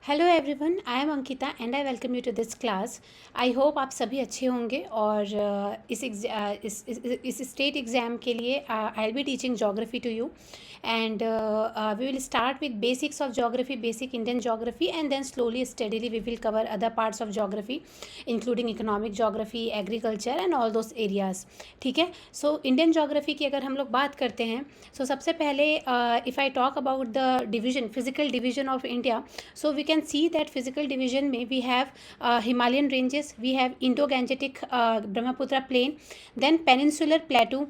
Hello everyone, I am Ankita and I welcome you to this class. I hope आप सभी अच्छे होंगे और इस स्टेट एग्ज़ाम के लिए I will be teaching geography to you and we will start with basics of geography, basic Indian geography and then slowly steadily we will cover other parts of geography including economic geography, agriculture and all those areas. ठीक है, so Indian geography की अगर हम लोग बात करते हैं, सो सबसे पहले if I talk about the division, physical division of India, so we can see that physical division में we have Himalayan ranges, we have Indo-Gangetic Brahmaputra plain, then peninsular plateau,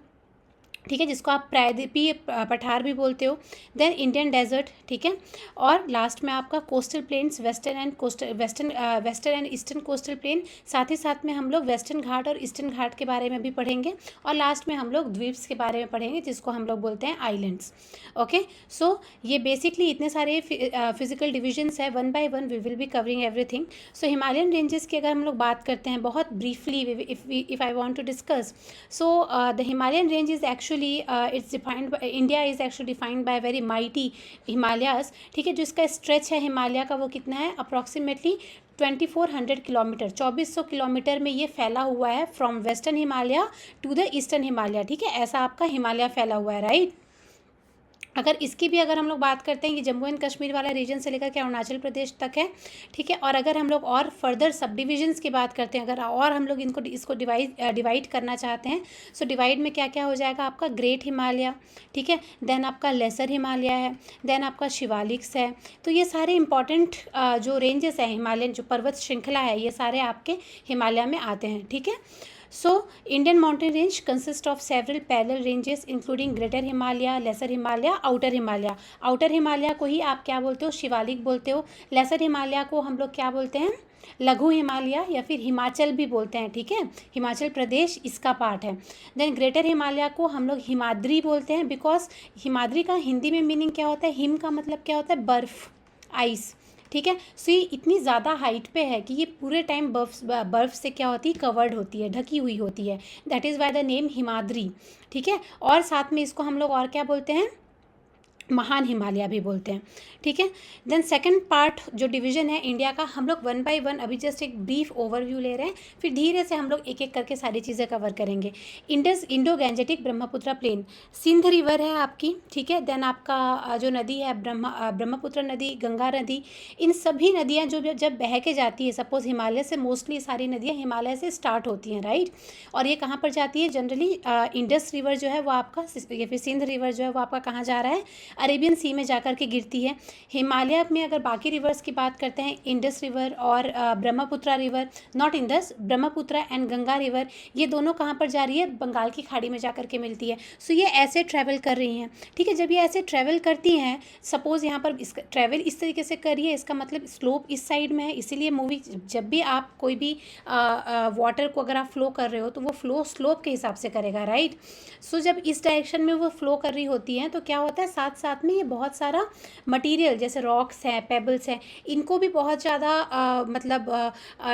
ठीक है, जिसको आप प्रायद्वीपीय पठार भी बोलते हो, देन इंडियन डेजर्ट, ठीक है, और लास्ट में आपका coastal planes, western and eastern coastal plain, साथ ही साथ में हम लोग वेस्टर्न घाट और ईस्टर्न घाट के बारे में भी पढ़ेंगे, और लास्ट में हम लोग द्वीप्स के बारे में पढ़ेंगे जिसको हम लोग बोलते हैं आइलैंड्स। ओके, सो ये बेसिकली इतने सारे फिजिकल डिविजन्स है, one by one we will be covering everything. So Himalayan ranges की अगर हम लोग बात करते हैं बहुत briefly, if I want to discuss, so the Himalayan range is actually it's defined by India is actually defined by very mighty Himalayas, ठीक है, जो इसका स्ट्रेच है हिमालय का वो कितना है, अप्रॉक्सीमेटली 2400 किलोमीटर, 2400 किलोमीटर में ये फैला हुआ है, from western Himalaya to the eastern Himalaya. ठीक है, ऐसा आपका हिमालय फैला हुआ है, राइट। अगर इसकी भी अगर हम लोग बात करते हैं कि जम्मू एंड कश्मीर वाला रीजन से लेकर के अरुणाचल प्रदेश तक है, ठीक है, और अगर हम लोग और फर्दर सब डिविजन्स की बात करते हैं, अगर और हम लोग इसको डिवाइड करना चाहते हैं, सो डिवाइड में क्या क्या हो जाएगा आपका, ग्रेट हिमालय, ठीक है, देन आपका लेसर हिमालय है, देन आपका शिवालिक्स है। तो ये सारे इंपॉर्टेंट जो रेंजेस हैं हिमालयन, जो पर्वत श्रृंखला है, ये सारे आपके हिमालय में आते हैं। ठीक है, so Indian mountain range consists of several parallel ranges including greater Himalaya, lesser Himalaya, outer Himalaya। outer Himalaya को ही आप क्या बोलते हो, शिवालिक बोलते हो। lesser Himalaya को हम लोग क्या बोलते हैं, लघु हिमालय या फिर हिमाचल भी बोलते हैं। ठीक है, हिमाचल प्रदेश इसका पार्ट है। देन ग्रेटर हिमालय को हम लोग हिमाद्री बोलते हैं, बिकॉज हिमाद्री का हिंदी में मीनिंग क्या होता है, हिम का मतलब क्या होता है, बर्फ़, आइस। ठीक है, सो ये इतनी ज़्यादा हाइट पे है कि ये पूरे टाइम बर्फ़ से क्या होती है, कवर्ड होती है, ढकी हुई होती है, that is by the name Himadri. ठीक है, और साथ में इसको हम लोग और क्या बोलते हैं, महान हिमालय भी बोलते हैं। ठीक है, देन सेकंड पार्ट जो डिवीजन है इंडिया का, हम लोग वन बाय वन अभी जस्ट एक ब्रीफ ओवरव्यू ले रहे हैं, फिर धीरे से हम लोग एक एक करके सारी चीज़ें कवर करेंगे। Indo Gangetic Brahmaputra plain, Sindh river है आपकी, ठीक है, देन आपका जो नदी है ब्रह्मपुत्र नदी, गंगा नदी, इन सभी नदियाँ जो जब बह के जाती है, सपोज हिमालय से, मोस्टली सारी नदियाँ हिमालय से स्टार्ट होती हैं, राइट, और ये कहाँ पर जाती है जनरली, इंडस रिवर जो है वो आपका, या फिर सिंध रिवर जो है वो आपका कहाँ जा रहा है, अरेबियन सी में जाकर के गिरती है। हिमालय में अगर बाकी रिवर्स की बात करते हैं, इंडस रिवर और Brahmaputra river, not Indus, Brahmaputra and Ganga river, ये दोनों कहाँ पर जा रही है, बंगाल की खाड़ी में जाकर के मिलती है। सो ये ऐसे ट्रैवल कर रही हैं। ठीक है, जब ये ऐसे ट्रैवल करती हैं, सपोज़ यहाँ पर इसका ट्रैवल इस तरीके से कर रही है, इसका मतलब स्लोप इस साइड में है, इसीलिए मूवी जब भी आप कोई भी वाटर को अगर आप फ्लो कर रहे हो तो वो फ्लो स्लोप के हिसाब से करेगा, राइट। सो जब इस डायरेक्शन में वो फ्लो कर रही होती हैं तो क्या होता है, साथ साथ में ये बहुत सारा मटेरियल जैसे रॉक्स हैं, पेबल्स हैं, इनको भी बहुत ज़्यादा मतलब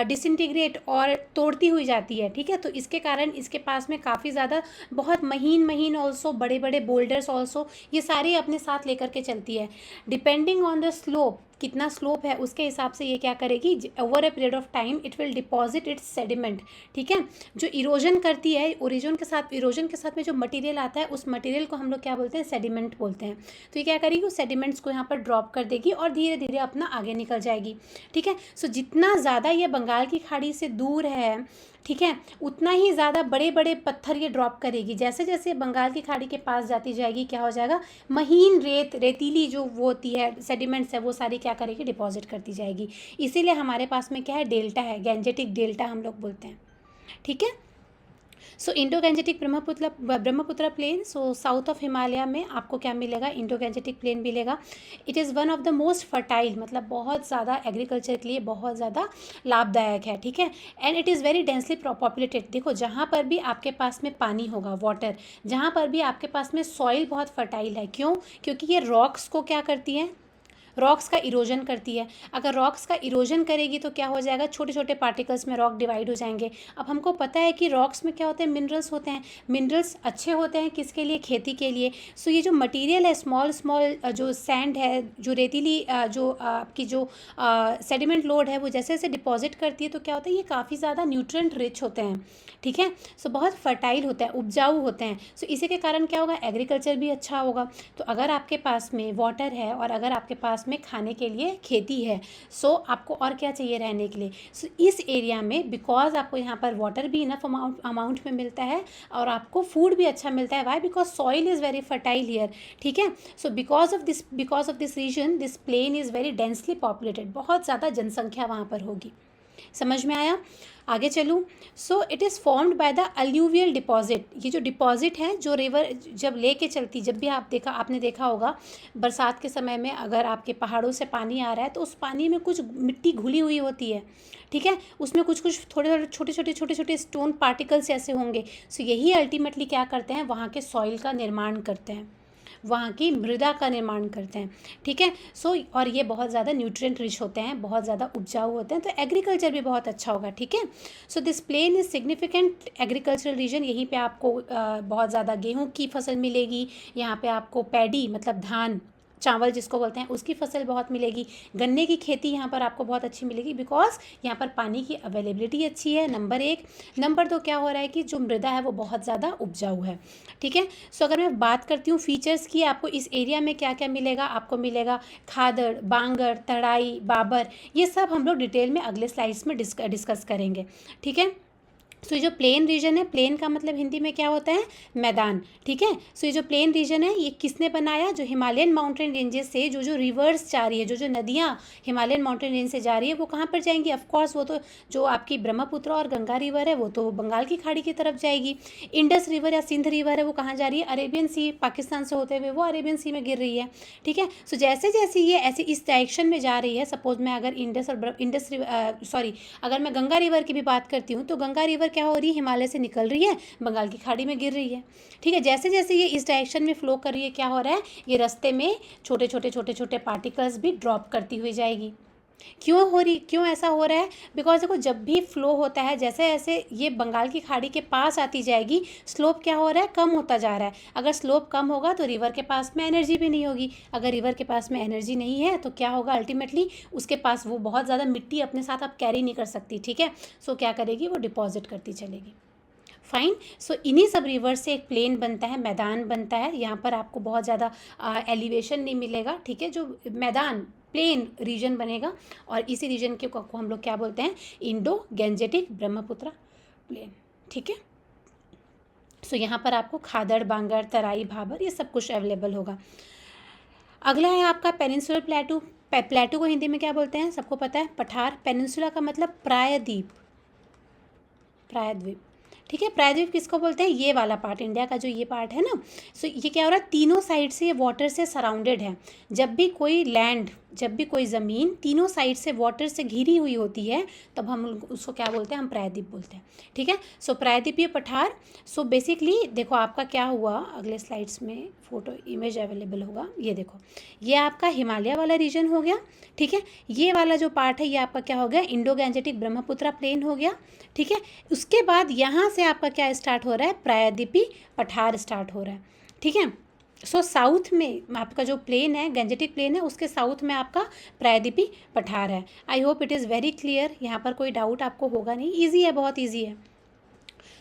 डिसइंटीग्रेट और तोड़ती हुई जाती है। ठीक है, तो इसके कारण इसके पास में काफ़ी ज़्यादा बहुत महीन ऑल्सो, बड़े बड़े बोल्डर्स ऑल्सो, ये सारी अपने साथ लेकर के चलती है। डिपेंडिंग ऑन द स्लोप, कितना स्लोप है उसके हिसाब से ये क्या करेगी, over a period of time it will deposit it's sediment. ठीक है, जो इरोजन करती है, इरोजन के साथ में जो मटेरियल आता है, उस मटेरियल को हम लोग क्या बोलते हैं, सेडिमेंट बोलते हैं। तो ये क्या करेगी, उस सेडिमेंट्स को यहाँ पर ड्रॉप कर देगी और धीरे धीरे अपना आगे निकल जाएगी। ठीक है, सो जितना ज़्यादा ये बंगाल की खाड़ी से दूर है, ठीक है, उतना ही ज़्यादा बड़े बड़े पत्थर ये ड्रॉप करेगी। जैसे जैसे बंगाल की खाड़ी के पास जाती जाएगी, क्या हो जाएगा, महीन रेतीली जो वो होती है, सेडिमेंट्स है, वो सारी क्या करेगी, डिपॉजिट करती जाएगी। इसीलिए हमारे पास में क्या है, डेल्टा है, गैंजेटिक डेल्टा हम लोग बोलते हैं। ठीक है, so Indo Gangetic Brahmaputra plain, so south of Himalaya में आपको क्या मिलेगा, इंडो गैंजेटिक प्लेन मिलेगा। It is one of the most fertile, मतलब बहुत ज़्यादा एग्रीकल्चर के लिए बहुत ज़्यादा लाभदायक है। ठीक है, and it is very densely populated. देखो, जहाँ पर भी आपके पास में पानी होगा, वाटर, जहाँ पर भी आपके पास में सॉइल बहुत फर्टाइल है, क्यों, क्योंकि ये रॉक्स को क्या करती है, रॉक्स का इरोजन करती है। अगर रॉक्स का इरोजन करेगी तो क्या हो जाएगा, छोटे छोटे पार्टिकल्स में रॉक डिवाइड हो जाएंगे। अब हमको पता है कि रॉक्स में क्या होते हैं, मिनरल्स होते हैं। मिनरल्स अच्छे होते हैं किसके लिए, खेती के लिए। सो ये जो मटेरियल है, स्मॉल स्मॉल जो सैंड है, जो रेतीली जो आपकी जो सेडिमेंट लोड है, वो जैसे जैसे डिपॉजिट करती है तो क्या होता है, ये काफ़ी ज़्यादा न्यूट्रिएंट रिच होते हैं। ठीक है, सो बहुत फर्टाइल होता है, उपजाऊ होते हैं। सो इसी के कारण क्या होगा, एग्रीकल्चर भी अच्छा होगा। तो अगर आपके पास में वाटर है और अगर आपके पास में खाने के लिए खेती है, सो आपको और क्या चाहिए रहने के लिए। सो इस एरिया में बिकॉज आपको यहाँ पर वाटर भी इनफ अमाउंट में मिलता है और आपको फूड भी अच्छा मिलता है। Why, because soil is very fertile here. ठीक है, so because of this region this plain is very densely populated, बहुत ज़्यादा जनसंख्या वहाँ पर होगी। समझ में आया, आगे चलूँ। So it is formed by the alluvial deposit. ये जो डिपॉजिट है, जो रिवर जब लेके चलती, जब भी आपने देखा होगा बरसात के समय में, अगर आपके पहाड़ों से पानी आ रहा है तो उस पानी में कुछ मिट्टी घुली हुई होती है। ठीक है, उसमें कुछ कुछ थोड़े छोटे छोटे स्टोन पार्टिकल्स ऐसे होंगे। सो यही अल्टीमेटली क्या करते हैं, वहाँ के सॉइल का निर्माण करते हैं, वहाँ की मृदा का निर्माण करते हैं। ठीक है, सो और ये बहुत ज़्यादा न्यूट्रिएंट रिच होते हैं, बहुत ज़्यादा उपजाऊ होते हैं, तो एग्रीकल्चर भी बहुत अच्छा होगा। ठीक है, so this plain is significant agricultural region. यहीं पे आपको बहुत ज़्यादा गेहूं की फसल मिलेगी, यहाँ पे आपको पैडी मतलब धान चावल जिसको बोलते हैं उसकी फसल बहुत मिलेगी। गन्ने की खेती यहाँ पर आपको बहुत अच्छी मिलेगी, बिकॉज यहाँ पर पानी की अवेलेबिलिटी अच्छी है, नंबर एक। नंबर दो क्या हो रहा है कि जो मृदा है वो बहुत ज़्यादा उपजाऊ है। ठीक है, सो अगर मैं बात करती हूँ फीचर्स की, आपको इस एरिया में क्या क्या मिलेगा, आपको मिलेगा खादड़, बांगर, तराई, बाबर। ये सब हम लोग डिटेल में अगले स्लाइड्स में डिस्कस करेंगे। ठीक है, सो ये जो प्लेन रीजन है, प्लेन का मतलब हिंदी में क्या होता है, मैदान। ठीक है, सो ये जो प्लेन रीजन है ये किसने बनाया, जो हिमालयन माउंटेन रेंजेस से जो रिवर्स जा रही है, जो नदियाँ हिमालयन माउंटेन रेंज से जा रही है, वो कहाँ पर जाएंगी, ऑफकोर्स वो तो जो आपकी ब्रह्मपुत्र और गंगा रिवर है वो तो बंगाल की खाड़ी की तरफ जाएगी। इंडस रिवर या सिंध रिवर है वो कहाँ जा रही है, अरेबियन सी, पाकिस्तान से होते हुए वो अरेबियन सी में गिर रही है। ठीक है, सो जैसे जैसे ये ऐसे इस डायरेक्शन में जा रही है, सपोज मैं अगर अगर मैं गंगा रिवर की भी बात करती हूँ तो गंगा रिवर क्या हो रही है, हिमालय से निकल रही है, बंगाल की खाड़ी में गिर रही है। ठीक है, जैसे जैसे ये इस डायरेक्शन में फ्लो कर रही है, क्या हो रहा है, ये रास्ते में छोटे छोटे पार्टिकल्स भी ड्रॉप करती हुई जाएगी। क्यों ऐसा हो रहा है, बिकॉज देखो जब भी फ्लो होता है, जैसे जैसे ये बंगाल की खाड़ी के पास आती जाएगी, स्लोप क्या हो रहा है, कम होता जा रहा है। अगर स्लोप कम होगा तो रिवर के पास में एनर्जी भी नहीं होगी। अगर रिवर के पास में एनर्जी नहीं है तो क्या होगा, अल्टीमेटली उसके पास वो बहुत ज़्यादा मिट्टी अपने साथ अब कैरी नहीं कर सकती। ठीक है, सो क्या करेगी, वो डिपॉजिट करती चलेगी। फाइन, सो इन्हीं सब रिवर से एक प्लेन बनता है, मैदान बनता है। यहाँ पर आपको बहुत ज़्यादा एलिवेशन नहीं मिलेगा। ठीक है, जो मैदान प्लेन रीजन बनेगा, और इसी रीजन के को हम लोग क्या बोलते हैं, इंडो गैंजेटिक ब्रह्मपुत्र प्लेन। ठीक है, सो यहाँ पर आपको खादड़, बांगर, तराई, भाबर ये सब कुछ अवेलेबल होगा। अगला है आपका पेनिनसुलर प्लेटू। प्लेटू को हिंदी में क्या बोलते हैं, सबको पता है, पठार। पेनिनसुला का मतलब प्रायद्वीप, प्रायद्वीप। ठीक है, प्रायद्वीप किसको बोलते हैं, ये वाला पार्ट, इंडिया का जो ये पार्ट है ना। सो ये क्या हो रहा है, तीनों साइड से ये वाटर से सराउंडेड है। जब भी कोई लैंड, जब भी कोई ज़मीन तीनों साइड से वाटर से घिरी हुई होती है, तब हम उसको क्या बोलते हैं, हम प्रायद्वीप बोलते हैं। ठीक है, सो प्रायद्वीपीय पठार। सो बेसिकली देखो आपका क्या हुआ, अगले स्लाइड्स में फ़ोटो इमेज अवेलेबल होगा, ये देखो, ये आपका हिमालय वाला रीजन हो गया। ठीक है, ये वाला जो पार्ट है ये आपका क्या हो गया, इंडो गैंजेटिक ब्रह्मपुत्र प्लेन हो गया। ठीक है, उसके बाद यहाँ से आपका क्या स्टार्ट हो रहा है, प्रायद्वीपीय पठार स्टार्ट हो रहा है। ठीक है, सो साउथ में आपका जो प्लेन है, गैंजेटिक प्लेन है, उसके साउथ में आपका प्रायद्वीपीय पठार है। I hope it is very clear, यहाँ पर कोई डाउट आपको होगा नहीं, ईजी है, बहुत ईजी है।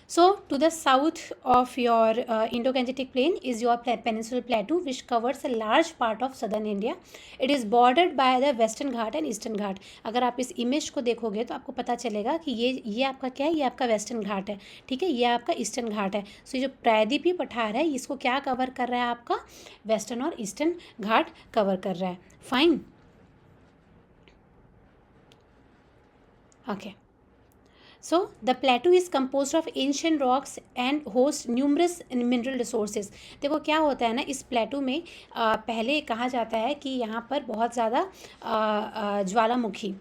So to the south of your Indo-Gangetic Plain is your Peninsular Plateau, which covers a large part of southern India. It is bordered by the Western Ghat and Eastern Ghat. अगर आप इस image को देखोगे तो आपको पता चलेगा कि ये आपका क्या है, ये आपका वेस्टर्न घाट है। ठीक है, ये आपका ईस्टर्न घाट है। सो ये जो प्रायद्वीपीय पठार है इसको क्या कवर कर रहा है, आपका वेस्टर्न और ईस्टर्न घाट कवर कर रहा है। Fine, okay. So the plateau is composed of ancient rocks and hosts numerous mineral resources. देखो क्या होता है ना, इस प्लेटू में पहले कहा जाता है कि यहाँ पर बहुत ज़्यादा ज्वालामुखी,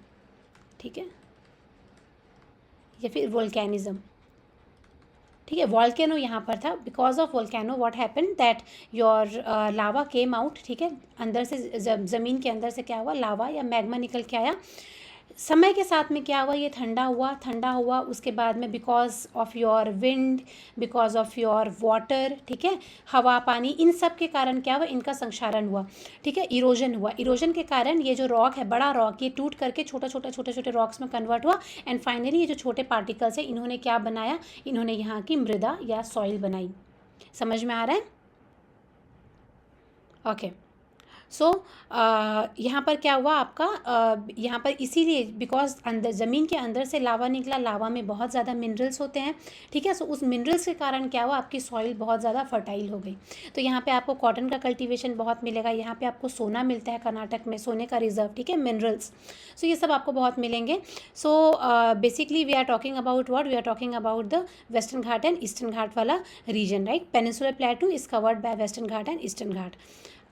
ठीक है, या फिर वोल्केनिज्म, ठीक है, वॉल्केनो यहाँ पर था। Because of volcano what happen that your lava came out, ठीक है, अंदर से ज़मीन के अंदर से क्या हुआ, लावा या मैग्मा निकल के आया। समय के साथ में क्या हुआ, ये ठंडा हुआ उसके बाद में because of your wind, because of your water, ठीक है, हवा पानी, इन सब के कारण क्या हुआ, इनका संक्षारण हुआ, ठीक है, इरोजन हुआ। इरोजन के कारण ये जो रॉक है, बड़ा रॉक, ये टूट करके छोटे छोटे रॉक्स में कन्वर्ट हुआ एंड फाइनली ये जो छोटे पार्टिकल्स हैं इन्होंने क्या बनाया, इन्होंने यहाँ की मृदा या सॉइल बनाई। समझ में आ रहा है? ओके। सो यहाँ पर क्या हुआ आपका, यहाँ पर इसीलिए बिकॉज अंदर ज़मीन के अंदर से लावा निकला, लावा में बहुत ज़्यादा मिनरल्स होते हैं, ठीक है। सो उस मिनरल्स के कारण क्या हुआ, आपकी सॉइल बहुत ज़्यादा फर्टाइल हो गई। तो यहाँ पे आपको कॉटन का कल्टीवेशन बहुत मिलेगा, यहाँ पे आपको सोना मिलता है, कर्नाटक में सोने का रिजर्व, ठीक है, मिनरल्स। सो ये सब आपको बहुत मिलेंगे। So basically we are talking about what, we are talking about the Western Ghat and Eastern Ghat वाला region, right. Peninsular plateau is covered by Western Ghat and Eastern Ghat.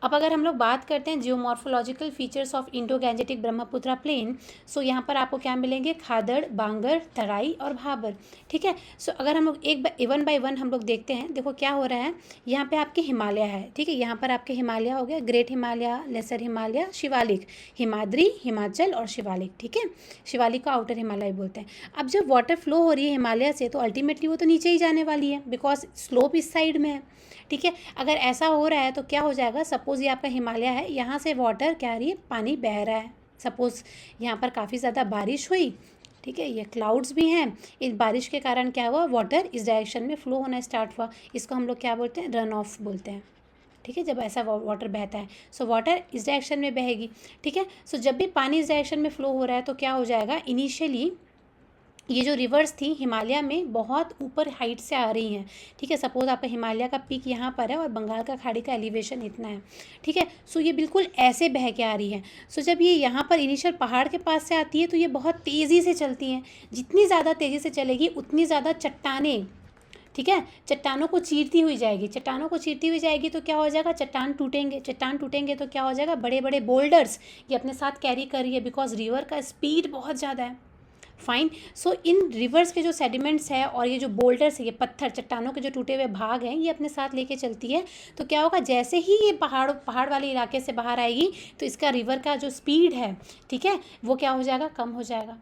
अब अगर हम लोग बात करते हैं geomorphological features of Indo Gangetic Brahmaputra plain, so यहाँ पर आपको क्या मिलेंगे, खादड़, बांगर, तराई और भाबर, ठीक है। सो अगर हम लोग वन बाय वन हम लोग देखते हैं, देखो क्या हो रहा है, यहाँ पे आपके हिमालय है, ठीक है, यहाँ पर आपके हिमालय हो गया, ग्रेट हिमालय, लेसर हिमालय, शिवालिक, हिमाद्री, हिमाचल और शिवालिक, ठीक है। शिवालिक को आउटर हिमालय बोलते हैं। अब जब वाटर फ्लो हो रही है हिमालय से तो अल्टीमेटली वो तो नीचे ही जाने वाली है बिकॉज स्लोप इस साइड में है, ठीक है। अगर ऐसा हो रहा है तो क्या हो जाएगा, सपोज़ ये आपका हिमालय है, यहाँ से वाटर क्या आ रही है, पानी बह रहा है। सपोज़ यहाँ पर काफ़ी ज़्यादा बारिश हुई, ठीक है, ये क्लाउड्स भी हैं, इस बारिश के कारण क्या हुआ, वाटर इस डायरेक्शन में फ्लो होना स्टार्ट हुआ। इसको हम लोग क्या बोलते हैं, रन ऑफ बोलते हैं, ठीक है, जब ऐसा वाटर बहता है। सो वाटर इस डायरेक्शन में बहेगी, ठीक है। सो जब भी पानी इस डायरेक्शन में फ्लो हो रहा है तो क्या हो जाएगा, इनिशियली ये जो रिवर्स थी हिमालय में बहुत ऊपर हाइट से आ रही हैं, ठीक है। सपोज आपका हिमालय का पीक यहाँ पर है और बंगाल का खाड़ी का एलिवेशन इतना है, ठीक है। सो ये बिल्कुल ऐसे बह के आ रही है। सो जब ये यहाँ पर इनिशियल पहाड़ के पास से आती है तो ये बहुत तेज़ी से चलती हैं, जितनी ज़्यादा तेज़ी से चलेगी उतनी ज़्यादा चट्टानें, ठीक है, चट्टानों को चीरती हुई जाएगी, चट्टानों को चीरती हुई जाएगी तो क्या हो जाएगा, चट्टान टूटेंगे तो क्या हो जाएगा, बड़े बड़े बोल्डर्स ये अपने साथ कैरी कर रही है बिकॉज रिवर का स्पीड बहुत ज़्यादा है, फाइन। सो इन रिवर्स के जो सेडिमेंट्स है और ये जो बोल्डर्स है, ये पत्थर, चट्टानों के जो टूटे हुए भाग हैं, ये अपने साथ लेके चलती है। तो क्या होगा, जैसे ही ये पहाड़ वाले इलाके से बाहर आएगी तो इसका रिवर का जो स्पीड है, ठीक है, वो क्या हो जाएगा, कम हो जाएगा।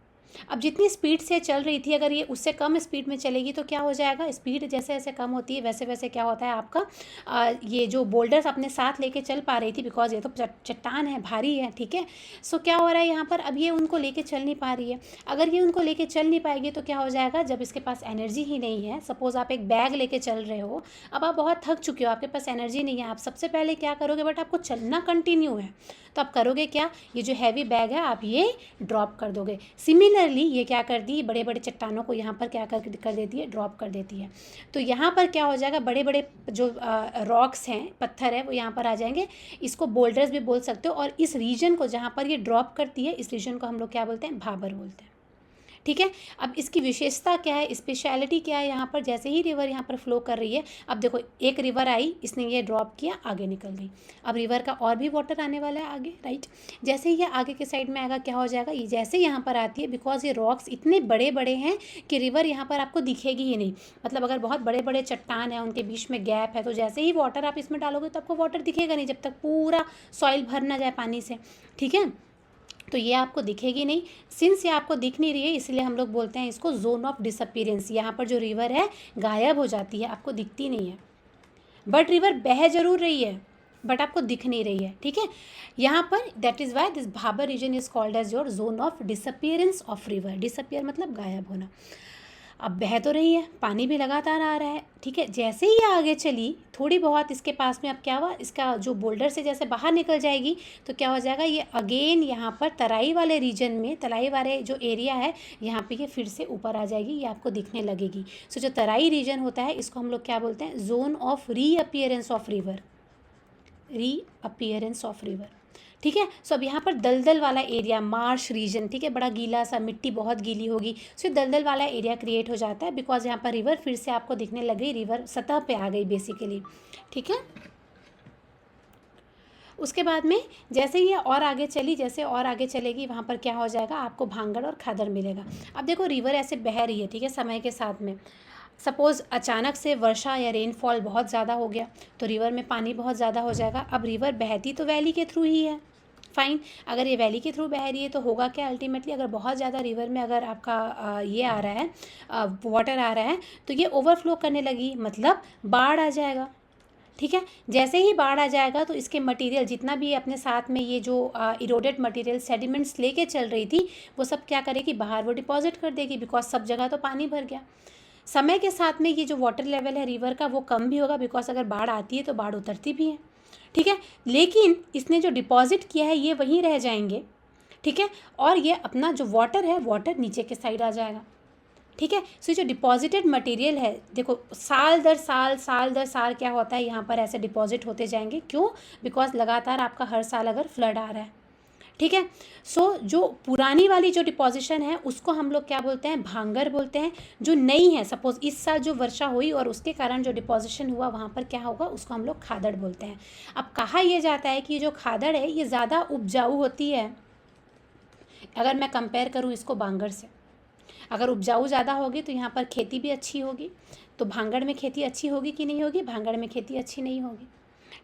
अब जितनी स्पीड से चल रही थी अगर ये उससे कम स्पीड में चलेगी तो क्या हो जाएगा, स्पीड जैसे जैसे कम होती है वैसे वैसे क्या होता है आपका, ये जो बोल्डर्स अपने साथ लेके चल पा रही थी बिकॉज ये तो चट्टान है, भारी है, ठीक है। सो क्या हो रहा है यहाँ पर, अब ये उनको लेके चल नहीं पा रही है। अगर ये उनको लेके चल नहीं पाएगी तो क्या हो जाएगा, जब इसके पास एनर्जी ही नहीं है, सपोज आप एक बैग लेके चल रहे हो, अब आप बहुत थक चुके हो, आपके पास एनर्जी नहीं है, आप सबसे पहले क्या करोगे, बट आपको चलना कंटिन्यू है तो आप करोगे क्या, ये जो हैवी बैग है आप ये ड्रॉप कर दोगे। सिमिलरली ये क्या कर दी, बड़े बड़े चट्टानों को यहाँ पर क्या कर देती है, ड्रॉप कर देती है। तो यहाँ पर क्या हो जाएगा, बड़े बड़े जो रॉक्स हैं, पत्थर है, वो यहाँ पर आ जाएंगे। इसको बोल्डर्स भी बोल सकते हो। और इस रीजन को जहाँ पर ये ड्रॉप करती है, इस रीजन को हम लोग क्या बोलते हैं, भाबर बोलते हैं, ठीक है। अब इसकी विशेषता क्या है, स्पेशलिटी क्या है, यहाँ पर जैसे ही रिवर यहाँ पर फ्लो कर रही है, अब देखो एक रिवर आई, इसने ये ड्रॉप किया, आगे निकल गई, अब रिवर का और भी वाटर आने वाला है आगे, राइट। जैसे ही ये आगे के साइड में आएगा क्या हो जाएगा, ये जैसे यहाँ पर आती है, बिकॉज ये रॉक्स इतने बड़े बड़े हैं कि रिवर यहाँ पर आपको दिखेगी ही नहीं। मतलब अगर बहुत बड़े बड़े चट्टान है, उनके बीच में गैप है, तो जैसे ही वाटर आप इसमें डालोगे तो आपको वाटर दिखेगा नहीं जब तक पूरा सॉइल भर ना जाए पानी से, ठीक है। तो ये आपको दिखेगी नहीं। सिंस ये आपको दिख नहीं रही है इसलिए हम लोग बोलते हैं इसको जोन ऑफ डिसअपीयरेंस। यहाँ पर जो रिवर है गायब हो जाती है, आपको दिखती नहीं है, बट रिवर बह जरूर रही है, बट आपको दिख नहीं रही है, ठीक है। यहाँ पर that is why this Bhabar region is called as your zone of disappearance of river. Disappear मतलब गायब होना। अब बह तो रही है, पानी भी लगातार आ रहा है, ठीक है। जैसे ही ये आगे चली थोड़ी बहुत, इसके पास में अब क्या हुआ, इसका जो बोल्डर से जैसे बाहर निकल जाएगी तो क्या हो जाएगा, ये अगेन यहाँ पर तराई वाले रीजन में, तराई वाले जो एरिया है यहाँ पे ये फिर से ऊपर आ जाएगी, ये आपको दिखने लगेगी। सो जो तराई रीजन होता है इसको हम लोग क्या बोलते हैं, zone of reappearance of river, reappearance of river, ठीक है। सो अब यहाँ पर दलदल वाला एरिया, मार्श रीजन, ठीक है, बड़ा गीला सा, मिट्टी बहुत गीली होगी, सो दलदल वाला एरिया क्रिएट हो जाता है बिकॉज यहाँ पर रिवर फिर से आपको दिखने लग गई, रिवर सतह पे आ गई बेसिकली, ठीक है। उसके बाद में जैसे ही और आगे चली, जैसे और आगे चलेगी वहाँ पर क्या हो जाएगा, आपको भांगड़ और खादड़ मिलेगा। अब देखो रिवर ऐसे बह रही है, ठीक है, समय के साथ में सपोज़ अचानक से वर्षा या रेनफॉल बहुत ज़्यादा हो गया तो रिवर में पानी बहुत ज़्यादा हो जाएगा। अब रिवर बहती तो वैली के थ्रू ही है, फाइन। अगर ये वैली के थ्रू बह रही है तो होगा क्या अल्टीमेटली, अगर बहुत ज़्यादा रिवर में अगर आपका ये आ रहा है, वाटर आ रहा है, तो ये ओवरफ्लो करने लगी, मतलब बाढ़ आ जाएगा। ठीक है, जैसे ही बाढ़ आ जाएगा तो इसके मटेरियल जितना भी अपने साथ में ये जो इरोडेड मटेरियल सेडिमेंट्स लेके चल रही थी, वो सब क्या करेगी, बाहर वो डिपॉजिट कर देगी, बिकॉज सब जगह तो पानी भर गया। समय के साथ में ये जो वाटर लेवल है रिवर का वो कम भी होगा, बिकॉज अगर बाढ़ आती है तो बाढ़ उतरती भी है। ठीक है, लेकिन इसने जो डिपॉजिट किया है ये वहीं रह जाएंगे। ठीक है, और ये अपना जो वाटर है, वाटर नीचे के साइड आ जाएगा। ठीक है, सो जो डिपॉजिटेड मटेरियल है, देखो साल दर साल क्या होता है, यहाँ पर ऐसे डिपॉजिट होते जाएंगे। क्यों? बिकॉज लगातार आपका हर साल अगर फ्लड आ रहा है। ठीक है, सो जो पुरानी वाली जो डिपॉजिशन है उसको हम लोग क्या बोलते हैं, भांगर बोलते हैं। जो नई है, सपोज इस साल जो वर्षा हुई और उसके कारण जो डिपॉजिशन हुआ वहाँ पर क्या होगा, उसको हम लोग खादड़ बोलते हैं। अब कहा यह जाता है कि जो खादड़ है ये ज़्यादा उपजाऊ होती है अगर मैं कंपेयर करूँ इसको भांगर से। अगर उपजाऊ ज़्यादा होगी तो यहाँ पर खेती भी अच्छी होगी, तो भांगड़ में खेती अच्छी होगी कि नहीं होगी, भांगड़ में खेती अच्छी नहीं होगी।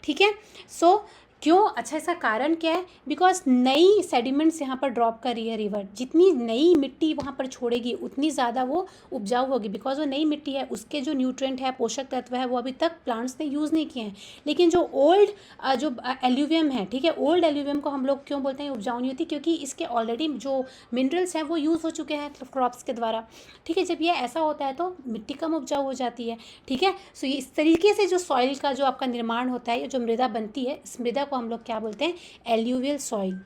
ठीक है, सो क्यों, अच्छा इसका कारण क्या है, बिकॉज नई सेडिमेंट्स यहाँ पर ड्रॉप कर रही है रिवर, जितनी नई मिट्टी वहाँ पर छोड़ेगी उतनी ज़्यादा वो उपजाऊ होगी, बिकॉज वो नई मिट्टी है, उसके जो न्यूट्रिएंट है, पोषक तत्व है, वो अभी तक प्लांट्स ने यूज़ नहीं किए हैं। लेकिन जो ओल्ड जो एल्यूवियम है, ठीक है, ओल्ड एल्यूवियम को हम लोग क्यों बोलते हैं उपजाऊ नहीं होती, क्योंकि इसके ऑलरेडी जो मिनरल्स हैं वो यूज़ हो चुके हैं क्रॉप्स के द्वारा। ठीक है, जब ये ऐसा होता है तो मिट्टी कम उपजाऊ हो जाती है। ठीक है, सो ये इस तरीके से जो सॉइल का जो आपका निर्माण होता है, या जो मृदा बनती है, इस मृदा को हम लोग क्या बोलते हैं, एल्यूवियल सॉइल,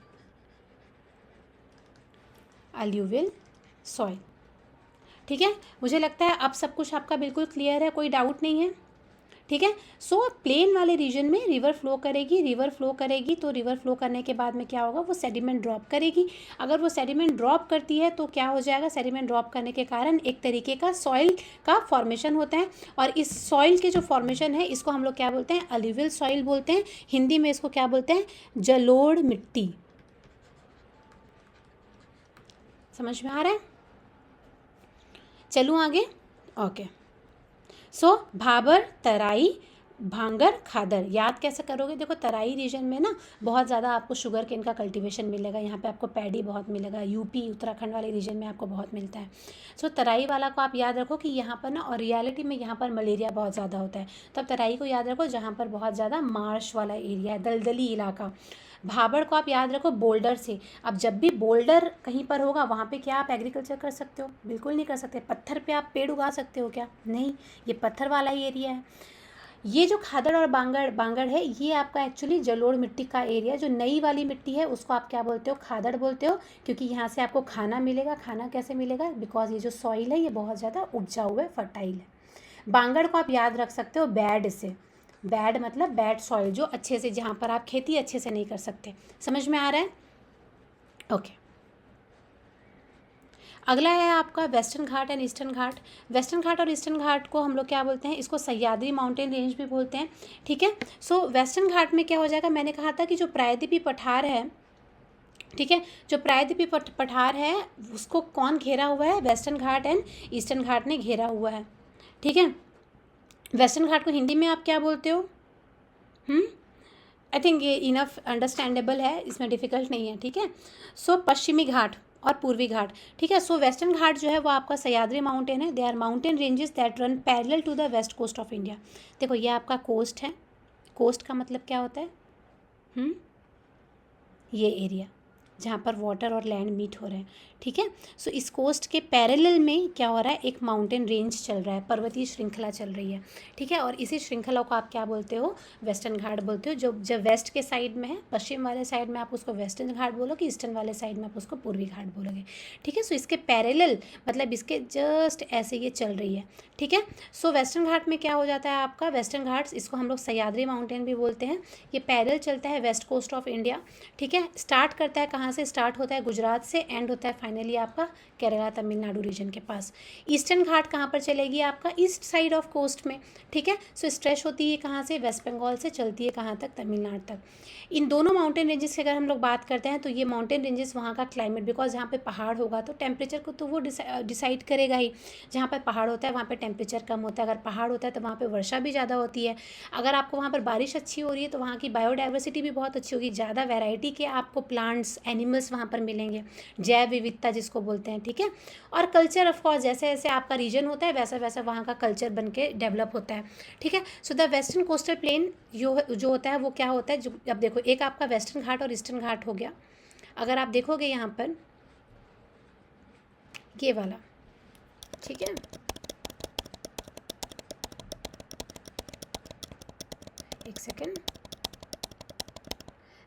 एल्यूवियल सॉइल। ठीक है, मुझे लगता है अब सब कुछ आपका बिल्कुल क्लियर है, कोई डाउट नहीं है। ठीक है, सो प्लेन वाले रीजन में रिवर फ्लो करेगी, तो रिवर फ्लो करने के बाद में क्या होगा, वो सेडिमेंट ड्रॉप करेगी। अगर वो सेडिमेंट ड्रॉप करती है तो क्या हो जाएगा, सेडिमेंट ड्रॉप करने के कारण एक तरीके का सॉइल का फॉर्मेशन होता है, और इस सॉइल के जो फॉर्मेशन है इसको हम लोग क्या बोलते हैं, अलुवियल सॉइल बोलते हैं। हिंदी में इसको क्या बोलते हैं, जलोढ़ मिट्टी। समझ में आ रहा है? चलूँ आगे, ओके। सो भाबर, तराई, भांगर, खादर याद कैसे करोगे, देखो तराई रीजन में ना बहुत ज़्यादा आपको शुगर केन का कल्टीवेशन मिलेगा, यहाँ पे आपको पैडी बहुत मिलेगा, यूपी उत्तराखंड वाले रीजन में आपको बहुत मिलता है। सो तराई वाला को आप याद रखो कि यहाँ पर ना, और रियलिटी में यहाँ पर मलेरिया बहुत ज़्यादा होता है, तब तराई को याद रखो जहाँ पर बहुत ज़्यादा मार्श वाला एरिया है, दलदली इलाका। भाबर को आप याद रखो बोल्डर से। अब जब भी बोल्डर कहीं पर होगा वहाँ पे क्या आप एग्रीकल्चर कर सकते हो, बिल्कुल नहीं कर सकते। पत्थर पे आप पेड़ उगा सकते हो क्या, नहीं, ये पत्थर वाला ही एरिया है। ये जो खादड़ और बांगड़ है, ये आपका एक्चुअली जलोढ़ मिट्टी का एरिया, जो नई वाली मिट्टी है उसको आप क्या बोलते हो, खादड़ बोलते हो, क्योंकि यहाँ से आपको खाना मिलेगा। खाना कैसे मिलेगा, बिकॉज ये जो सॉइल है ये बहुत ज़्यादा उपजाऊ है, फर्टाइल है। बांगड़ को आप याद रख सकते हो बैड से, बैड मतलब बैड सॉइल, जो अच्छे से, जहाँ पर आप खेती अच्छे से नहीं कर सकते। समझ में आ रहा है? ओके। अगला है आपका Western Ghat and Eastern Ghat. Western Ghat और ईस्टर्न घाट को हम लोग क्या बोलते हैं, इसको सह्याद्री माउंटेन रेंज भी बोलते हैं। ठीक है, सो वेस्टर्न घाट में क्या हो जाएगा, मैंने कहा था कि जो प्रायद्वीपीय पठार है, ठीक है, जो प्रायद्वीपीय पठार है उसको कौन घेरा हुआ है, वेस्टर्न घाट एंड ईस्टर्न घाट ने घेरा हुआ है। ठीक है, वेस्टर्न घाट को हिंदी में आप क्या बोलते हो, आई थिंक ये इनफ अंडरस्टैंडेबल है, इसमें डिफ़िकल्ट नहीं है। ठीक है, सो पश्चिमी घाट और पूर्वी घाट। ठीक है, सो वेस्टर्न घाट जो है वो आपका सह्याद्री माउंटेन है। They are mountain ranges that run parallel to the west coast of India. देखो ये आपका कोस्ट है, कोस्ट का मतलब क्या होता है, ये एरिया जहाँ पर वाटर और लैंड मीट हो रहे हैं। ठीक है, सो इस कोस्ट के पैरेलल में क्या हो रहा है, एक माउंटेन रेंज चल रहा है, पर्वतीय श्रृंखला चल रही है। ठीक है, और इसी श्रृंखला को आप क्या बोलते हो, वेस्टर्न घाट बोलते हो। जो जब वेस्ट के साइड में है, पश्चिम वाले साइड में आप उसको वेस्टर्न घाट बोलोगे, ईस्टर्न वाले साइड में आप उसको पूर्वी घाट बोलोगे। ठीक है, सो इसके पैरेलल मतलब इसके जस्ट ऐसे ये चल रही है। ठीक है, सो वेस्टर्न घाट में क्या हो जाता है आपका, वेस्टर्न घाट्स, इसको हम लोग सह्याद्री माउंटेन भी बोलते हैं। ये पैरेलल चलता है वेस्ट कोस्ट ऑफ इंडिया। ठीक है, स्टार्ट करता है कहाँ कहाँ से स्टार्ट होता है, गुजरात से, एंड होता है फाइनली आपका केरला तमिलनाडु रीजन के पास। ईस्टर्न घाट कहाँ पर चलेगी, आपका ईस्ट साइड ऑफ कोस्ट में, ठीक है। सो स्ट्रेच होती है कहाँ से, वेस्ट बंगाल से चलती है कहाँ तक, तमिलनाडु तक। इन दोनों माउंटेन रेंजेस की अगर हम लोग बात करते हैं तो ये माउंटेन रेंजेस वहाँ का क्लाइमेट, बिकॉज जहाँ पे पहाड़ होगा तो टेम्परेचर को तो वो डिसाइड करेगा ही। जहाँ पर पहाड़ होता है वहाँ पे टेम्परेचर कम होता है, अगर पहाड़ होता है तो वहाँ पे वर्षा भी ज़्यादा होती है। अगर आपको वहाँ पर बारिश अच्छी हो रही है तो वहाँ की बायोडाइवर्सिटी भी बहुत अच्छी होगी, ज़्यादा वैरायटी के आपको प्लांट्स, एनिमल्स वहाँ पर मिलेंगे, जैव विविधता जिसको बोलते हैं, ठीक है। और कल्चर ऑफकोर्स जैसे जैसे आपका रीजन होता है वैसा वैसा वहाँ का कल्चर बन के डेवलप होता है, ठीक है। So the western coastal plane जो होता है वो क्या होता है, जो अब देखो एक आपका वेस्टर्न घाट और ईस्टर्न घाट हो गया। अगर आप देखोगे यहाँ पर ये वाला, ठीक है, एक सेकेंड,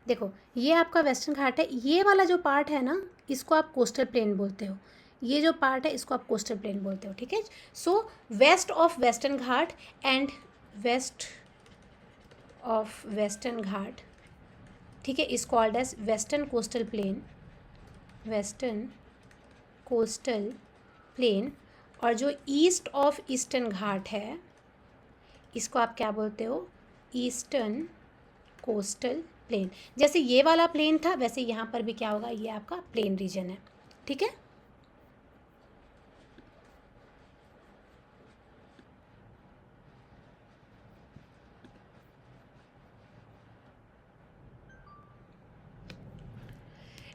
देखो ये आपका वेस्टर्न घाट है, ये वाला जो पार्ट है ना इसको आप कोस्टल प्लेन बोलते हो, ये जो पार्ट है इसको आप कोस्टल प्लेन बोलते हो, ठीक है। So west of Western Ghat and west of Western Ghat, ठीक है, is called as western coastal plain, western coastal plain. और जो ईस्ट ऑफ ईस्टर्न घाट है इसको आप क्या बोलते हो, ईस्टर्न कोस्टल प्लेन। जैसे ये वाला प्लेन था वैसे यहाँ पर भी क्या होगा, ये आपका प्लेन रीजन है, ठीक है।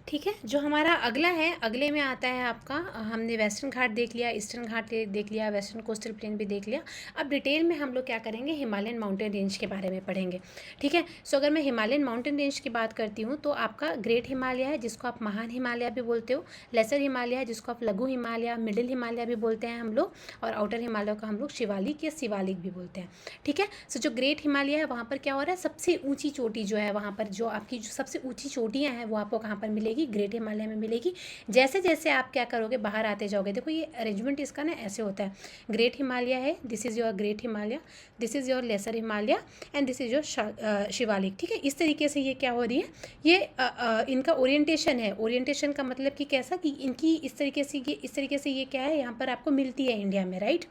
ठीक है, जो हमारा अगला है, अगले में आता है आपका, हमने वेस्टर्न घाट देख लिया, ईस्टर्न घाट देख लिया, वेस्टर्न कोस्टल प्लेन भी देख लिया। अब डिटेल में हम लोग क्या करेंगे, हिमालयन माउंटेन रेंज के बारे में पढ़ेंगे, ठीक है। सो अगर मैं हिमालयन माउंटेन रेंज की बात करती हूँ तो आपका ग्रेट हिमालय है जिसको आप महान हिमालय भी बोलते हो, लेसर हिमालय है जिसको आप लघु हिमालय, मिडिल हिमालय भी बोलते हैं हम लोग, और आउटर हिमालय को हम लोग शिवालिक या शिवालिक भी बोलते हैं, ठीक है। सो जो ग्रेट हिमालय है वहाँ पर क्या हो रहा है, सबसे ऊँची चोटी जो है वहाँ पर, जो आपकी जो सबसे ऊँची चोटियाँ हैं वो आपको कहाँ पर मिलेगी, ग्रेट हिमालय में मिलेगी। जैसे जैसे आप क्या करोगे, बाहर आते जाओगे, देखो ये अरेंजमेंट इसका ना ऐसे होता है, ग्रेट हिमालय है, this is your great Himalaya, this is your lesser Himalaya and this is your Shivalik, ठीक है। इस तरीके से ये क्या हो रही है, ये इनका ओरिएंटेशन है। ओरिएंटेशन का मतलब कि कैसा, कि इनकी इस तरीके से ये क्या है, यहाँ पर आपको मिलती है इंडिया में, राइट।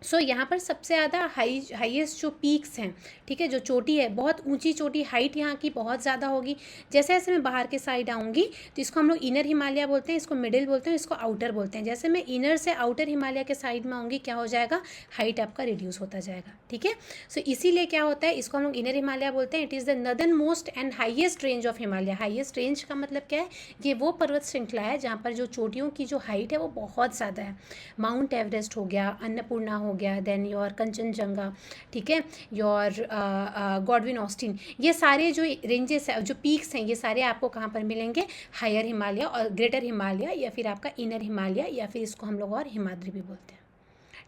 सो यहाँ पर सबसे ज़्यादा हाईएस्ट जो पीक्स हैं, ठीक है, जो चोटी है, बहुत ऊंची चोटी, हाइट यहाँ की बहुत ज़्यादा होगी। जैसे जैसे मैं बाहर के साइड आऊँगी तो इसको हम लोग इनर हिमालय बोलते हैं, इसको मिडिल बोलते हैं, इसको आउटर बोलते हैं। जैसे मैं इनर से आउटर हिमालय के साइड में आऊँगी क्या हो जाएगा, हाइट आपका रिड्यूस होता जाएगा, ठीक है। सो इसीलिए क्या होता है, इसको हम लोग इनर हिमालय बोलते हैं। It is the northern most and highest range of Himalaya. Highest range का मतलब क्या है, ये वो पर्वत श्रृंखला है जहाँ पर जो चोटियों की जो हाइट है वो बहुत ज़्यादा है। माउंट एवरेस्ट हो गया, अन्नपूर्णा हो गया, देन योर कंचनजंगा, ठीक है, योर गॉडविन ऑस्टिन, ये सारे जो रेंजेस है, जो पीक्स हैं, ये सारे आपको कहाँ पर मिलेंगे, हायर हिमालय और ग्रेटर हिमालय, या फिर आपका इनर हिमालय, या फिर इसको हम लोग और हिमाद्री भी बोलते हैं,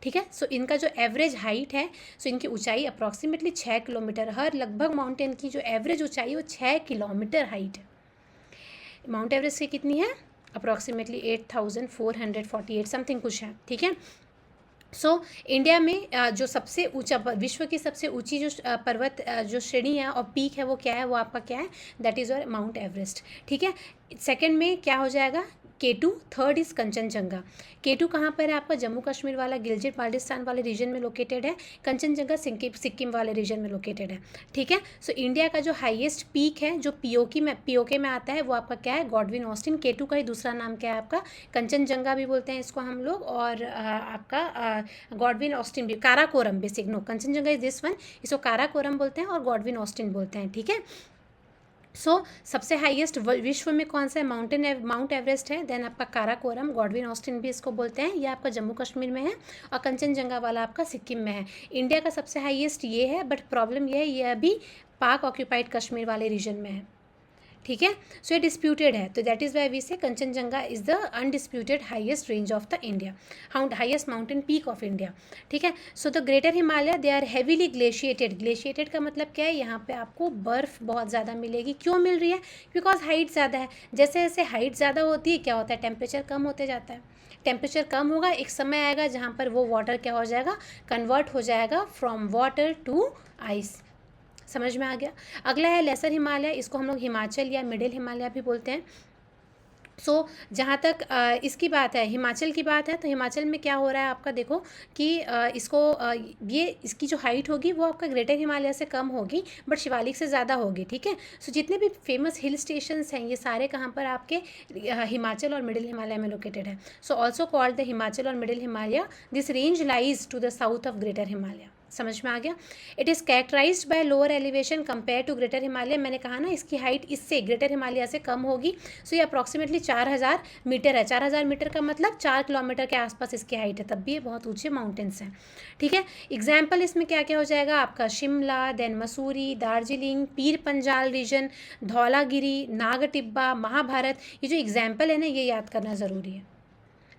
ठीक है। सो इनका जो एवरेज हाइट है, सो इनकी ऊंचाई अप्रॉक्सीमेटली 6 किलोमीटर, हर लगभग माउंटेन की जो एवरेज ऊंचाई है वो 6 किलोमीटर हाइट है। माउंट एवरेस्ट की कितनी है, अप्रॉक्सीमेटली 8448 समथिंग कुछ है, ठीक है। सो इंडिया में जो सबसे ऊंचा, विश्व की सबसे ऊंची जो पर्वत जो श्रेणी है और पीक है वो क्या है, वो आपका क्या है, that is your mount Everest, ठीक है। सेकंड में क्या हो जाएगा, K2, third is Kanchenjunga. K2 कहाँ पर है आपका, जम्मू कश्मीर वाला गिलजिट बाल्टिस्तान वाले रीजन में लोकेटेड है। कंचनजंगा सिक्किम वाले रीजन में लोकेटेड है, ठीक है। सो इंडिया का जो हाईएस्ट पीक है जो पीओके में आता है वो आपका क्या है, गॉडविन ऑस्टिन। K2 का ही दूसरा नाम क्या है आपका, कंचनजंगा भी बोलते हैं इसको हम लोग, और आपका गॉडविन ऑस्टिन भी, Karakoram basic, no Kanchenjunga is this one, इसको काराकोरम बोलते हैं और गॉडविन ऑस्टिन बोलते हैं, ठीक है। सो सबसे हाईएस्ट विश्व में कौन सा है, माउंट एवरेस्ट है, देन आपका काराकोरम, गॉडविन ऑस्टिन भी इसको बोलते हैं, ये आपका जम्मू कश्मीर में है, और कंचनजंगा वाला आपका सिक्किम में है। इंडिया का सबसे हाईएस्ट ये है, बट प्रॉब्लम ये है, ये अभी पाक ऑक्यूपाइड कश्मीर वाले रीजन में है, ठीक है। सो ये डिस्प्यूटेड है, तो that is why we say Kanchenjunga is the undisputed highest range of the India, highest mountain peak of India, ठीक है। So the greater Himalaya they are heavily glaciated का मतलब क्या है, यहाँ पे आपको बर्फ़ बहुत ज़्यादा मिलेगी। क्यों मिल रही है, बिकॉज हाइट ज़्यादा है। जैसे जैसे हाइट ज़्यादा होती है क्या होता है, टेम्परेचर कम होते जाता है। टेम्परेचर कम होगा, एक समय आएगा जहाँ पर वो वाटर क्या हो जाएगा, कन्वर्ट हो जाएगा फ्रॉम वाटर टू आइस, समझ में आ गया। अगला है लेसर हिमालय, इसको हम लोग हिमाचल या मिडिल हिमालय भी बोलते हैं। जहाँ तक इसकी बात है, हिमाचल की बात है, तो हिमाचल में क्या हो रहा है आपका, देखो कि ये इसकी जो हाइट होगी वो आपका ग्रेटर हिमालय से कम होगी, बट शिवालिक से ज़्यादा होगी, ठीक है। जितने भी फेमस हिल स्टेशंस हैं ये सारे कहाँ पर आपके हिमाचल और मिडिल हिमालय में लोकेटेड है। ऑल्सो कॉल्ड द हिमाचल और middle Himalaya, this range lies to the south of greater Himalaya. समझ में आ गया। It is characterised by lower elevation compare to greater Himalaya. मैंने कहा ना इसकी हाइट इससे ग्रेटर हिमालय से कम होगी। ये अप्रॉक्सीमेटली 4000 मीटर है। 4000 मीटर का मतलब 4 किलोमीटर के आसपास इसकी हाइट है, तब भी ये बहुत ऊंचे माउंटेन्स हैं, ठीक है। एग्जाम्पल इसमें क्या क्या हो जाएगा आपका, शिमला, देन मसूरी, दार्जिलिंग, पीर पंजाल रीजन, धौलागिरी, नागटिब्बा, महाभारत। ये जो एग्जाम्पल है ना ये याद करना ज़रूरी है।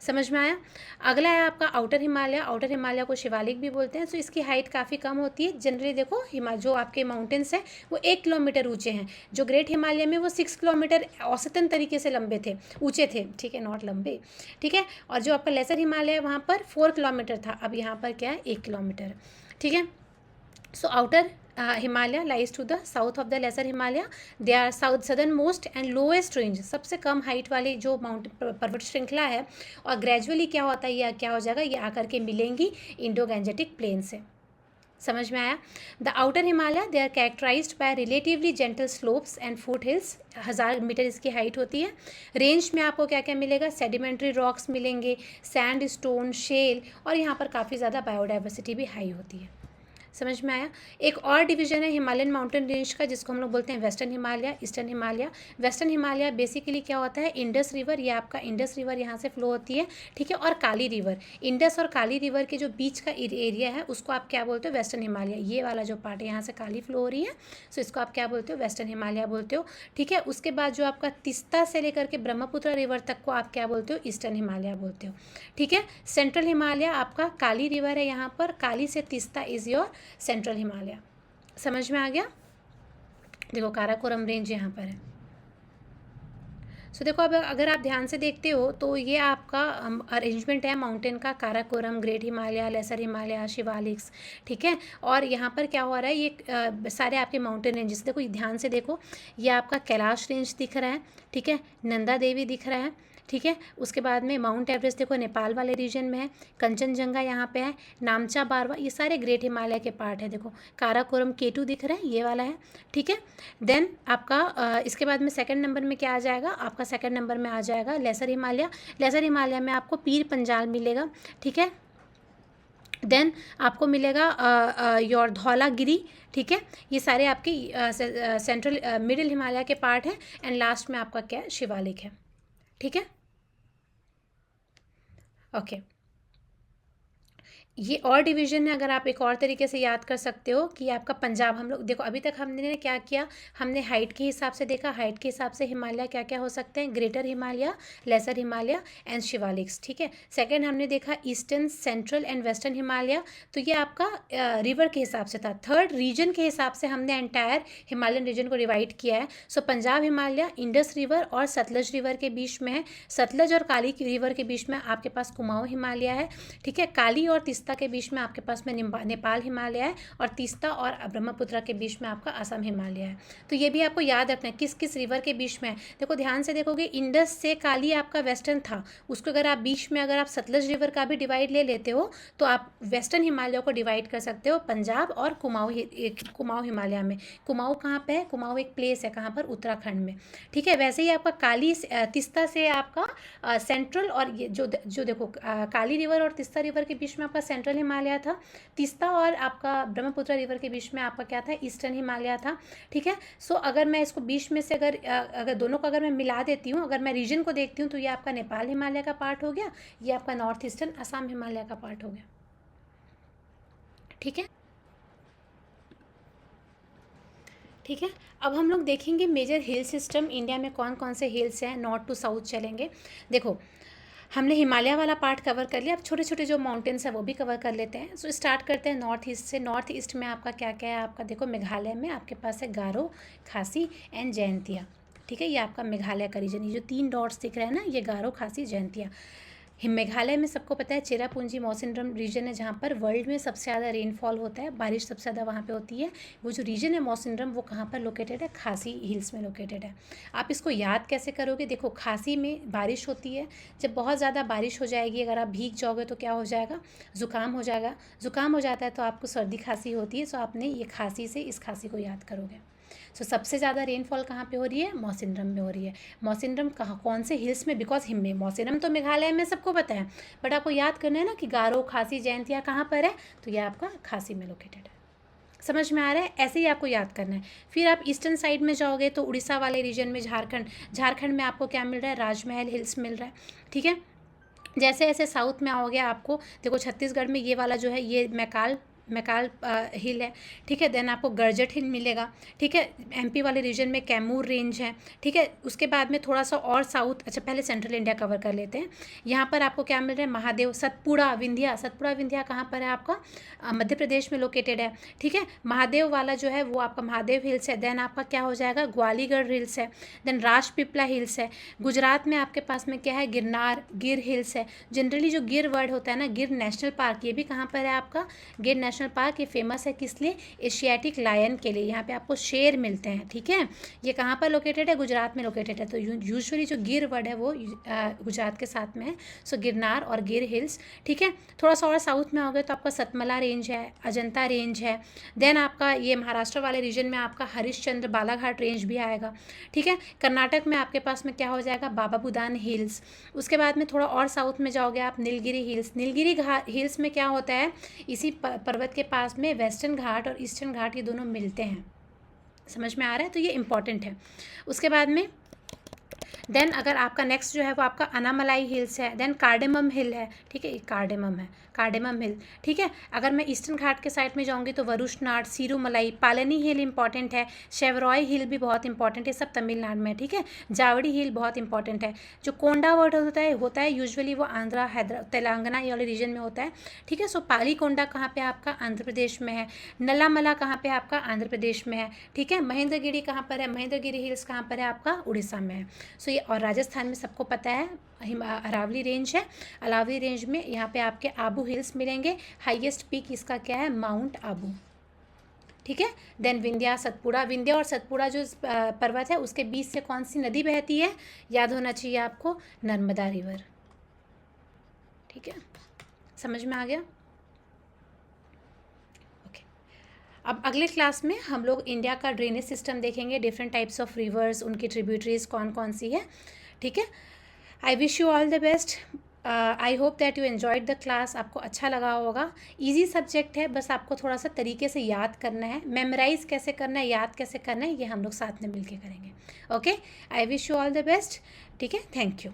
समझ में आया। अगला है आपका आउटर हिमालय। आउटर हिमालय को शिवालिक भी बोलते हैं। इसकी हाइट काफ़ी कम होती है। जनरली देखो जो आपके माउंटेन्स हैं वो 1 किलोमीटर ऊंचे हैं। जो ग्रेट हिमालय में वो 6 किलोमीटर औसतन तरीके से लंबे थे, ऊंचे थे, ठीक है, नॉट लंबे, ठीक है। और जो आपका लेसर हिमालय है वहाँ पर 4 किलोमीटर था, अब यहाँ पर क्या है 1 किलोमीटर, ठीक है। Outer Himalaya lies to the south of the lesser Himalaya. They are southernmost and lowest range, सबसे कम हाइट वाली जो पर्वत श्रृंखला है। और ग्रेजुअली क्या होता है, ये क्या हो जाएगा, ये आकर के मिलेंगी इंडो गैंजेटिक प्लेन से। समझ में आया। The outer Himalaya they are characterised by relatively gentle slopes and foothills. 1000 metre इसकी हाइट होती है। रेंज में आपको क्या क्या मिलेगा, सेडिमेंट्री रॉक्स मिलेंगे, सैंड स्टोन, शेल, और यहाँ पर काफ़ी ज़्यादा बायोडाइवर्सिटी भी हाई होती है। समझ में आया। एक और डिवीजन है हिमालयन माउंटेन रेंज का, जिसको हम लोग बोलते हैं western Himalaya, eastern Himalaya. Western Himalaya basically क्या होता है, इंडस रिवर, ये आपका इंडस रिवर यहाँ से फ्लो होती है, ठीक है। और काली रिवर, इंडस और काली रिवर के जो बीच का एरिया है उसको आप क्या बोलते हो, वेस्टर्न हिमालय। ये वाला जो पार्ट है यहाँ से काली फ्लो हो रही है, इसको आप क्या बोलते हो, वेस्टर्न हिमालय बोलते हो, ठीक है। उसके बाद जो आपका तिस्ता से लेकर के ब्रह्मपुत्र रिवर तक को आप क्या बोलते हो, ईस्टर्न हिमालय बोलते हो, ठीक है। सेंट्रल हिमालय आपका काली रिवर है, यहाँ पर काली से Teesta is your central Himalaya. समझ में आ गया। देखो काराकोरम रेंज यहाँ पर है। देखो अब अगर आप ध्यान से देखते हो तो ये आपका अरेंजमेंट है माउंटेन का, काराकोरम, ग्रेट हिमालय, लेसर हिमालय, शिवालिक्स, ठीक है। और यहाँ पर क्या हो रहा है, ये सारे आपके माउंटेन रेंजेस, देखो ध्यान से देखो, ये आपका कैलाश रेंज दिख रहा है, ठीक है, नंदा देवी दिख रहा है, ठीक है। उसके बाद में माउंट एवरेस्ट देखो नेपाल वाले रीजन में है, कंचनजंगा यहाँ पे है, नामचा बारवा, ये सारे ग्रेट हिमालय के पार्ट है। देखो काराकोरम केटू दिख रहा है, ये वाला है, ठीक है। देन आपका इसके बाद में सेकंड नंबर में क्या आ जाएगा, आपका सेकंड नंबर में आ जाएगा लेसर हिमालय। लेसर हिमालय में आपको पीर पंजाल मिलेगा, ठीक है। देन आपको मिलेगा योर धौलागिरी, ठीक है। ये सारे आपके सेंट्रल मिडिल हिमालय के पार्ट है। एंड लास्ट में आपका क्या है, शिवालिक है, ठीक है, ओके। ये और डिवीजन है, अगर आप एक और तरीके से याद कर सकते हो कि आपका पंजाब, हम लोग देखो अभी तक हमने क्या किया, हमने हाइट के हिसाब से देखा, हाइट के हिसाब से हिमालय क्या क्या हो सकते हैं, greater Himalaya, lesser Himalaya and Shivaliks, ठीक है। सेकंड हमने देखा eastern, central and western Himalaya, तो ये आपका रिवर के हिसाब से था। थर्ड रीजन के हिसाब से हमने एंटायर हिमालयन रीजन को डिवाइड किया है। पंजाब हिमालय इंडस रिवर और सतलज रिवर के बीच में है। सतलज और काली रिवर के बीच में आपके पास कुमाऊं हिमालय है, ठीक है। काली और तिस्ता के बीच में आपके पास में नेपाल हिमालय है, और तिस्ता और ब्रह्मपुत्र के बीच में आपका असम हिमालय है। तो ये भी आपको याद रखना है किस किस रिवर के बीच में है। देखो ध्यान से देखोगे, इंडस से काली आपका वेस्टर्न था, उसको अगर आप बीच में अगर आप सतलज रिवर का भी डिवाइड ले लेते हो तो आप वेस्टर्न हिमालय को डिवाइड कर सकते हो पंजाब और कुमाऊं हिमालय में। कुमाऊं कहाँ पे है, कुमाऊं एक प्लेस है, कहाँ पर, उत्तराखंड में, ठीक है। वैसे ही आपका तिस्ता से आपका सेंट्रल, और ये जो देखो काली रिवर और तिस्ता रिवर के बीच में आपका सेंट्रल हिमालय था, तिस्ता और आपका ब्रह्मपुत्र रिवर के बीच में आपका क्या था, ईस्टर्न हिमालय था, ठीक है। अगर मैं इसको बीच में से अगर दोनों को अगर मैं मिला देती हूँ, अगर मैं रीजन को देखती हूँ, तो ये आपका नेपाल हिमालय का पार्ट हो गया, ये आपका नॉर्थ ईस्टर्न असम हिमालय का पार्ट हो गया, ठीक है, ठीक है। अब हम लोग देखेंगे मेजर हिल सिस्टम इंडिया में कौन कौन से हिल्स हैं, नॉर्थ टू साउथ चलेंगे। देखो हमने हिमालय वाला पार्ट कवर कर लिया, अब छोटे छोटे जो माउंटेन्स हैं वो भी कवर कर लेते हैं। स्टार्ट करते हैं नॉर्थ ईस्ट से। नॉर्थ ईस्ट में आपका क्या क्या है, आपका देखो मेघालय में आपके पास है गारो, खासी एंड जयंतिया, ठीक है। ये आपका मेघालय का रीजन, ये जो 3 डॉट्स दिख रहे हैं ना, ये गारो, खासी, जयंतिया। मेघालय में सबको पता है चेरापूंजी मौसिनराम रीजन है जहाँ पर वर्ल्ड में सबसे ज़्यादा रेनफॉल होता है, बारिश सबसे ज़्यादा वहाँ पे होती है। वो जो रीजन है मौसिनराम वो कहाँ पर लोकेटेड है, खासी हिल्स में लोकेटेड है। आप इसको याद कैसे करोगे, देखो खासी में बारिश होती है, जब बहुत ज़्यादा बारिश हो जाएगी अगर आप भीग जाओगे तो क्या हो जाएगा, ज़ुकाम हो जाएगा। ज़ुकाम हो जाता है तो आपको सर्दी खांसी होती है, सो आपने ये खांसी से इस खांसी को याद करोगे। सो सबसे ज़्यादा रेनफॉल कहाँ पे हो रही है, मौसिनराम में हो रही है। मौसिनराम कहाँ, कौन से हिल्स में, बिकॉज हिम में मौसिनराम तो मेघालय में सबको पता है, बट आपको याद करना है ना कि गारो, खासी, जयंतिया कहाँ पर है, तो ये आपका खासी में लोकेटेड है। समझ में आ रहा है, ऐसे ही आपको याद करना है। फिर आप ईस्टर्न साइड में जाओगे तो उड़ीसा वाले रीजन में झारखंड में आपको क्या मिल रहा है, राजमहल हिल्स मिल रहा है, ठीक है। जैसे जैसे साउथ में आओगे आपको देखो छत्तीसगढ़ में ये वाला जो है ये मैकाल हिल है, ठीक है। देन आपको गरजट हिल मिलेगा, ठीक है। एमपी वाले रीजन में कैमूर रेंज है, ठीक है। उसके बाद में थोड़ा सा और साउथ, अच्छा पहले सेंट्रल इंडिया कवर कर लेते हैं। यहाँ पर आपको क्या मिल रहा है, महादेव, सतपुड़ा विंध्या कहाँ पर है आपका, मध्य प्रदेश में लोकेटेड है, ठीक है। महादेव वाला जो है वो आपका महादेव हिल्स है। देन आपका क्या हो जाएगा, ग्वालीगढ़ हिल्स है। देन राजपीपला हिल्स है। गुजरात में आपके पास में क्या है, गिर हिल्स है। जनरली जो गिर वर्ड होता है ना, गिर नेशनल पार्क, ये भी कहाँ पर है आपका, गिर नेशनल पार्क। ये फेमस है किस लिए, एशियाटिक लायन के लिए, यहाँ पे आपको शेर मिलते हैं, ठीक है। ये कहाँ पर लोकेटेड है, गुजरात में लोकेटेड है। तो यूजुअली जो गिर वर्ड है वो गुजरात के साथ में है, सो गिरनार और गिर हिल्स, ठीक है। थोड़ा सा और साउथ में हो गए तो आपका सतमला रेंज है, अजंता रेंज है। देन आपका ये महाराष्ट्र वाले रीजन में आपका हरिश्चंद्र बालाघाट रेंज भी आएगा, ठीक है। कर्नाटक में आपके पास में क्या हो जाएगा, बाबा बुदान हिल्स। उसके बाद में थोड़ा और साउथ में जाओगे आप, नीलगिरी हिल्स। नीलगिरी हिल्स में क्या होता है, इसी पर्वत के पास में वेस्टर्न घाट और ईस्टर्न घाट ये दोनों मिलते हैं। समझ में आ रहा है, तो ये इंपॉर्टेंट है। उसके बाद में देन अगर आपका नेक्स्ट जो है वो आपका अनामलाई हिल्स है। देन कार्डेमम हिल है, ठीक है, कार्डेमम हिल, ठीक है। अगर मैं ईस्टर्न घाट के साइड में जाऊंगी तो वरुष्नाड, सीरूमलाई, पालनी हिल इंपॉर्टेंट है। शेवरॉय हिल भी बहुत इंपॉर्टेंट है, सब तमिलनाडु में, ठीक है। जावड़ी हिल बहुत इंपॉर्टेंट है। जो कोंडा वर्ड होता है यूजुअली वो आंध्रा, तेलंगाना ये वाले रीजन में होता है, ठीक है। सो पाली कोंडा कहाँ पे आपका, आंध्र प्रदेश में है। नल्लामला कहाँ पे आपका, आंध्र प्रदेश में है, ठीक है। महेंद्रगिरी कहाँ पर है, महेंद्रगिरी हिल्स कहाँ पर है आपका, उड़ीसा में है। सो ये, और राजस्थान में सबको पता है अरावली रेंज है। अरावली रेंज में यहाँ पे आपके आबू हिल्स मिलेंगे। हाईएस्ट पीक इसका क्या है, माउंट आबू, ठीक है। देन विंध्या और सतपुड़ा जो पर्वत है उसके बीच से कौन सी नदी बहती है, याद होना चाहिए आपको, नर्मदा रिवर, ठीक है। समझ में आ गया, ओके। अब अगले क्लास में हम लोग इंडिया का ड्रेनेज सिस्टम देखेंगे, डिफरेंट टाइप्स ऑफ रिवर्स, उनकी ट्रिब्यूटरीज कौन कौन सी है, ठीक है। I wish you all the best. I hope that you enjoyed the class. आपको अच्छा लगा होगा। ईजी सब्जेक्ट है, बस आपको थोड़ा सा तरीके से याद करना है, मेमोराइज कैसे करना है, याद कैसे करना है, ये हम लोग साथ में मिलके करेंगे, okay. I wish you all the best, ठीक है। Thank you.